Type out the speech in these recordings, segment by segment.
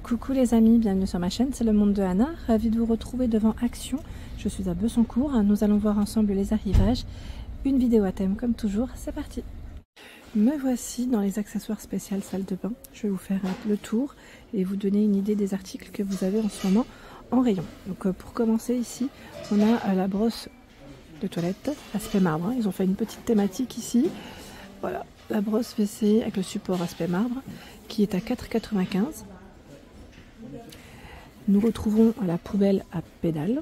Coucou les amis, bienvenue sur ma chaîne, c'est le monde de Anna, ravie de vous retrouver devant Action. Je suis à Besancourt, nous allons voir ensemble les arrivages. Une vidéo à thème comme toujours, c'est parti. Me voici dans les accessoires spéciaux salle de bain. Je vais vous faire le tour et vous donner une idée des articles que vous avez en ce moment en rayon. Donc pour commencer ici, on a la brosse de toilette, aspect marbre. Ils ont fait une petite thématique ici. Voilà, la brosse WC avec le support aspect marbre qui est à 4,95 €. Nous retrouvons la poubelle à pédales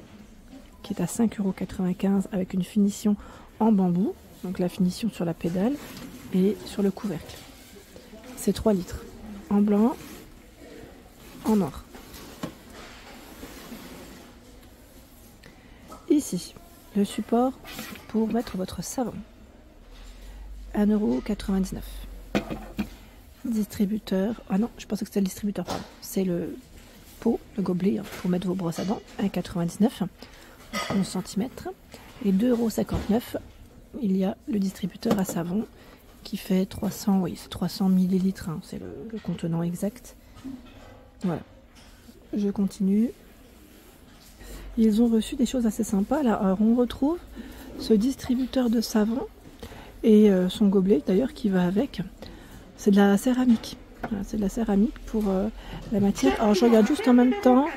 qui est à 5,95 € avec une finition en bambou, donc la finition sur la pédale et sur le couvercle. C'est 3 litres en blanc, en noir. Ici, le support pour mettre votre savon, 1,99 €. Distributeur, ah non, je pensais que c'était le distributeur, pardon, c'est le pot, le gobelet pour mettre vos brosses à dents, 1,99 €, 11 cm, et 2,59 €. Il y a le distributeur à savon qui fait 300, oui, c'est 300 ml, hein, c'est le contenant exact. Voilà, je continue. Ils ont reçu des choses assez sympas là. Alors on retrouve ce distributeur de savon et son gobelet d'ailleurs qui va avec. C'est de la céramique. Voilà, c'est de la céramique pour la matière. Alors je regarde juste en même temps.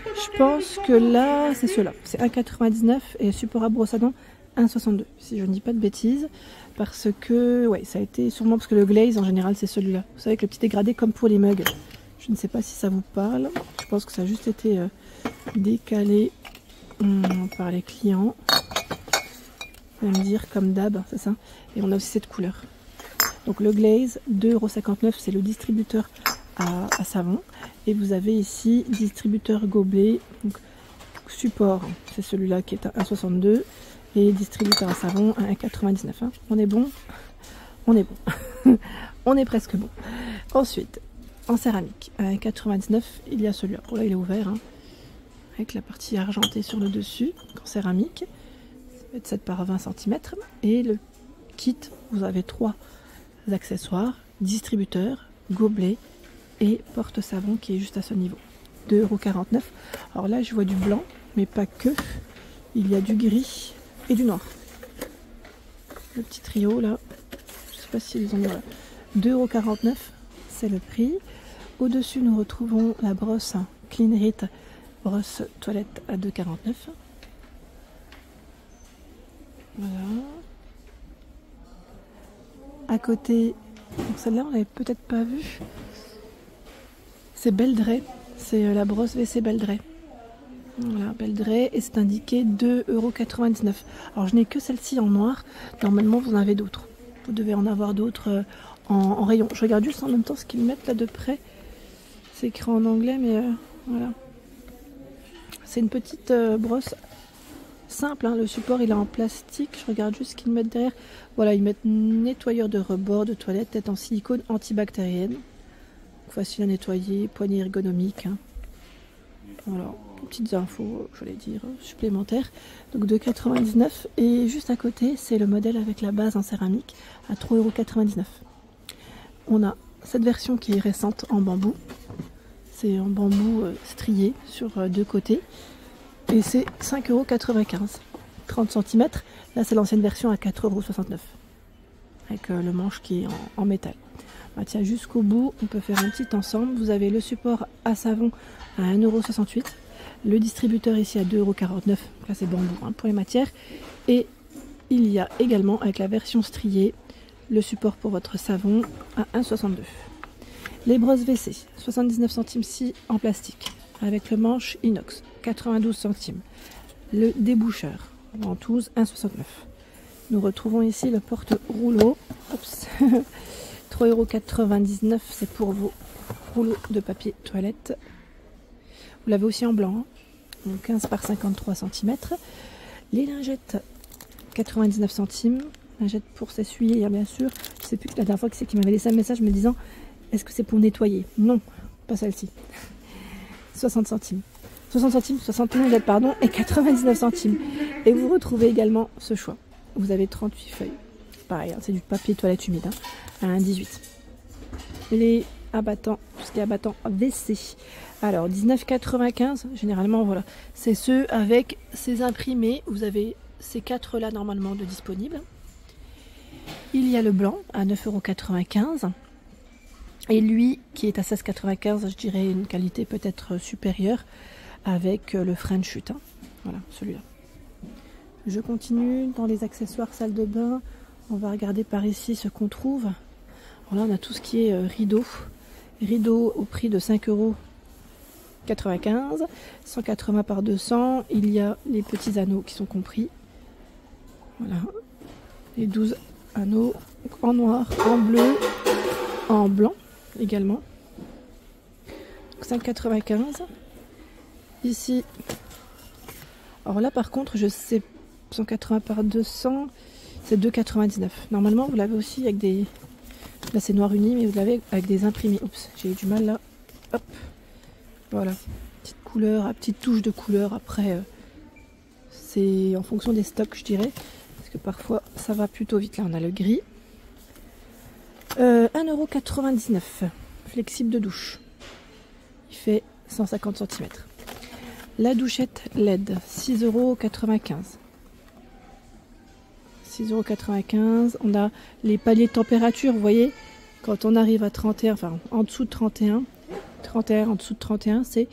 Je pense que là c'est ceux-là. C'est 1,99 € et support à brosse à dents 1,62 €. Si je ne dis pas de bêtises. Parce que ouais, ça a été sûrement parce que le glaze en général c'est celui-là. Vous savez, avec le petit dégradé comme pour les mugs. Je ne sais pas si ça vous parle. Je pense que ça a juste été décalé par les clients. Vous allez me dire comme d'hab, c'est ça. Et on a aussi cette couleur. Donc le glaze, 2,59 €, c'est le distributeur à savon. Et vous avez ici distributeur gobelet, donc support, c'est celui-là qui est à 1,62 € et distributeur à savon à 1,99 €. Hein. On est bon? On est bon. On est presque bon. Ensuite, en céramique, à 1,99 €, il y a celui-là. Bon là il est ouvert, hein, avec la partie argentée sur le dessus, en céramique. Ça va être 7 par 20 cm. Et le kit, vous avez 3 accessoires, distributeur, gobelet et porte-savon qui est juste à ce niveau. 2,49 €. Alors là je vois du blanc, mais pas que. Il y a du gris et du noir. Le petit trio là, je sais pas s'ils ont... Voilà. 2,49 €, c'est le prix. Au-dessus nous retrouvons la brosse Clean It, brosse toilette à 2,49 €. Voilà. À côté, celle-là on l'avait peut-être pas vue. C'est Beldray, c'est la brosse WC Beldray. Voilà, Beldray, et c'est indiqué 2,99 €. Alors je n'ai que celle-ci en noir. Normalement vous en avez d'autres. Vous devez en avoir d'autres en rayon. Je regarde juste en même temps ce qu'ils mettent là de près. C'est écrit en anglais, mais voilà. C'est une petite brosse simple, hein. Le support il est en plastique. Je regarde juste ce qu'ils mettent derrière. Voilà, ils mettent nettoyeur de rebord de toilette, tête en silicone antibactérienne. Facile à nettoyer, poignée ergonomique. Hein. Voilà, petites infos, je vais dire, supplémentaires. Donc 2,99 €. Et juste à côté, c'est le modèle avec la base en céramique à 3,99 €. On a cette version qui est récente en bambou. C'est en bambou strié sur 2 côtés. Et c'est 5,95 €. 30 cm. Là, c'est l'ancienne version à 4,69 €. Avec le manche qui est en métal. Ah, tiens, jusqu'au bout, on peut faire un petit ensemble. Vous avez le support à savon à 1,68 €. Le distributeur ici à 2,49 €. Là, c'est bambou, hein, pour les matières. Et il y a également, avec la version striée, le support pour votre savon à 1,62 €. Les brosses WC, 79 centimes si en plastique, avec le manche inox, 92 centimes. Le déboucheur, ventouse, 1,69 €. Nous retrouvons ici le porte-rouleau. 3,99 €, c'est pour vos rouleaux de papier toilette. Vous l'avez aussi en blanc, hein, donc 15 par 53 cm. Les lingettes, 99 centimes. Lingettes pour s'essuyer, bien sûr. Je sais plus, la dernière fois qui c'est qui m'avait laissé un message me disant est-ce que c'est pour nettoyer? Non, pas celle-ci. 60 centimes. 60 centimes, 60 lingettes, pardon, et 99 centimes. Et vous retrouvez également ce choix. Vous avez 38 feuilles. Pareil, hein, c'est du papier toilette humide, hein, à 1,18 €. Les abattant, tout ce qui est abattant WC. Alors 19,95 généralement, voilà, c'est ceux avec ces imprimés. Vous avez ces 4 là normalement de disponibles. Il y a le blanc à 9,95 € et lui qui est à 16,95 €, je dirais une qualité peut-être supérieure avec le French chute. Voilà, celui-là. Je continue dans les accessoires salle de bain. On va regarder par ici ce qu'on trouve. Alors là, on a tout ce qui est rideau. Rideau au prix de 5,95 €, 180 par 200. Il y a les petits anneaux qui sont compris. Voilà, les 12 anneaux en noir, en bleu, en blanc également. 5,95 €. Ici, alors là par contre, je sais, 180 par 200, c'est 2,99 €. Normalement, vous l'avez aussi avec des... Là, c'est noir uni, mais vous l'avez avec des imprimés. Oups, j'ai eu du mal là. Hop, voilà. Petite couleur, petite touche de couleur. Après, c'est en fonction des stocks, je dirais. Parce que parfois, ça va plutôt vite. Là, on a le gris. 1,99 €. Flexible de douche. Il fait 150 cm. La douchette LED, 6,95 €. 6,95 €. On a les paliers de température, vous voyez, quand on arrive à 31, enfin en dessous de 31, en dessous de 31, c'est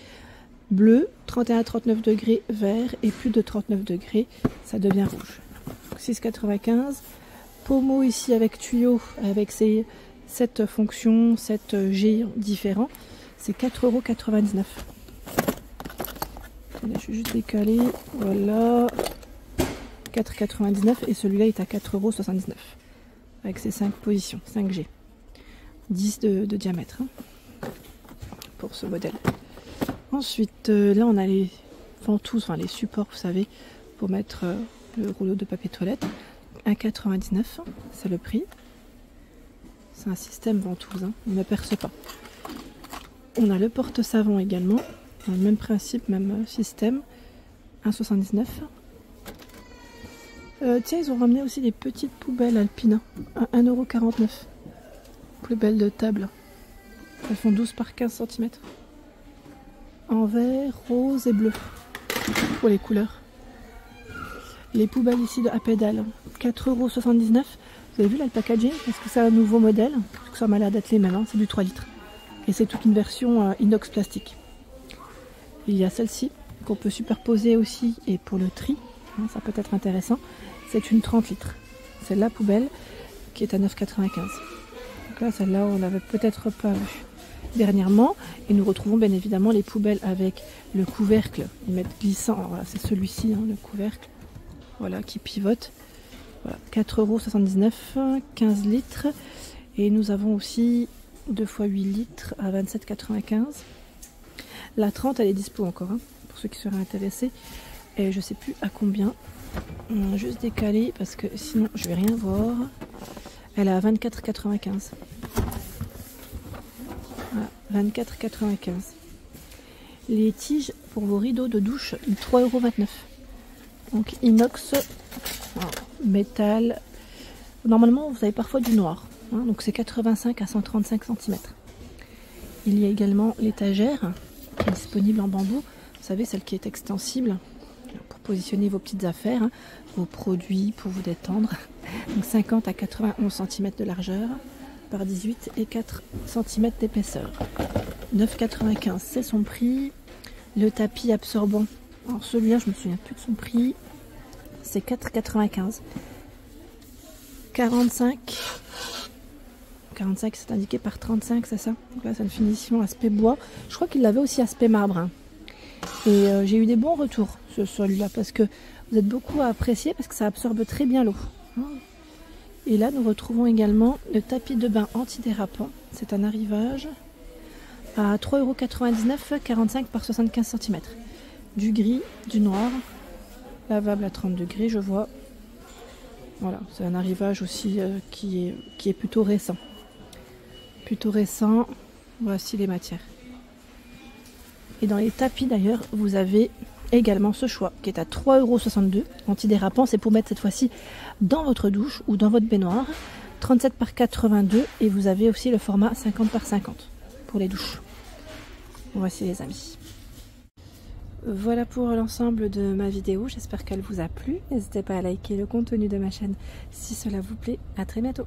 bleu, 31 à 39 degrés, vert, et plus de 39 degrés, ça devient rouge. 6,95 €. Pommeau ici avec tuyau, avec ces 7 fonctions, 7 G différents, c'est 4,99 €. Je vais juste décaler, voilà. 4,99 € et celui-là est à 4,79 € avec ses 5 positions, 5G. 10 de diamètre pour ce modèle. Ensuite, là on a les ventouses, enfin les supports, vous savez, pour mettre le rouleau de papier toilette. 1,99 €, c'est le prix. C'est un système ventouse, on ne perce pas. On a le porte-savon également, même principe, même système. 1,79 €. Tiens, ils ont ramené aussi des petites poubelles Alpina à 1,49 €. Poubelles de table. Elles font 12 par 15 cm. En vert, rose et bleu. Pour les couleurs. Les poubelles ici à pédales. 4,79 €. Vous avez vu là le packaging? Est-ce que c'est un nouveau modèle? Parce que ça m'a l'air d'être les mêmes. C'est du 3 litres. Et c'est toute une version inox plastique. Il y a celle-ci qu'on peut superposer aussi et pour le tri. Ça peut être intéressant. C'est une 30 litres. C'est la poubelle qui est à 9,95 €. Donc là, celle-là, on l'avait peut-être pas vue dernièrement. Et nous retrouvons bien évidemment les poubelles avec le couvercle. Ils mettent glissant. Alors voilà, c'est celui-ci, le couvercle. Voilà, qui pivote. Voilà, 4,79 €, 15 litres. Et nous avons aussi 2 x 8 litres à 27,95 €. La 30, elle est dispo encore, pour ceux qui seraient intéressés. Et je sais plus à combien. On a juste décalé parce que sinon je vais rien voir. Elle est à 24,95 €. Voilà, 24,95 €. Les tiges pour vos rideaux de douche, 3,29 €. Donc inox, métal. Normalement, vous avez parfois du noir. Donc c'est 85 à 135 cm. Il y a également l'étagère qui est disponible en bambou. Vous savez, celle qui est extensible pour positionner vos petites affaires, vos produits pour vous détendre. Donc 50 à 91 cm de largeur par 18 et 4 cm d'épaisseur. 9,95 €, c'est son prix. Le tapis absorbant, alors celui-là je me souviens plus de son prix, c'est 4,95 €. 45, c'est indiqué par 35, c'est ça? Donc là c'est une finition aspect bois. Je crois qu'il l'avait aussi aspect marbre. Et j'ai eu des bons retours sur celui-là parce que vous êtes beaucoup à apprécier parce que ça absorbe très bien l'eau. Et là nous retrouvons également le tapis de bain antidérapant. C'est un arrivage à 3,99 €, 45 par 75 cm. Du gris, du noir, lavable à 30 degrés, je vois. Voilà, c'est un arrivage aussi qui est plutôt récent. Plutôt récent, voici les matières. Et dans les tapis d'ailleurs, vous avez également ce choix qui est à 3,62 €. Antidérapant, c'est pour mettre cette fois-ci dans votre douche ou dans votre baignoire. 37 par 82 et vous avez aussi le format 50 par 50. pour les douches. Voici les amis. Voilà pour l'ensemble de ma vidéo, j'espère qu'elle vous a plu. N'hésitez pas à liker le contenu de ma chaîne si cela vous plaît. À très bientôt.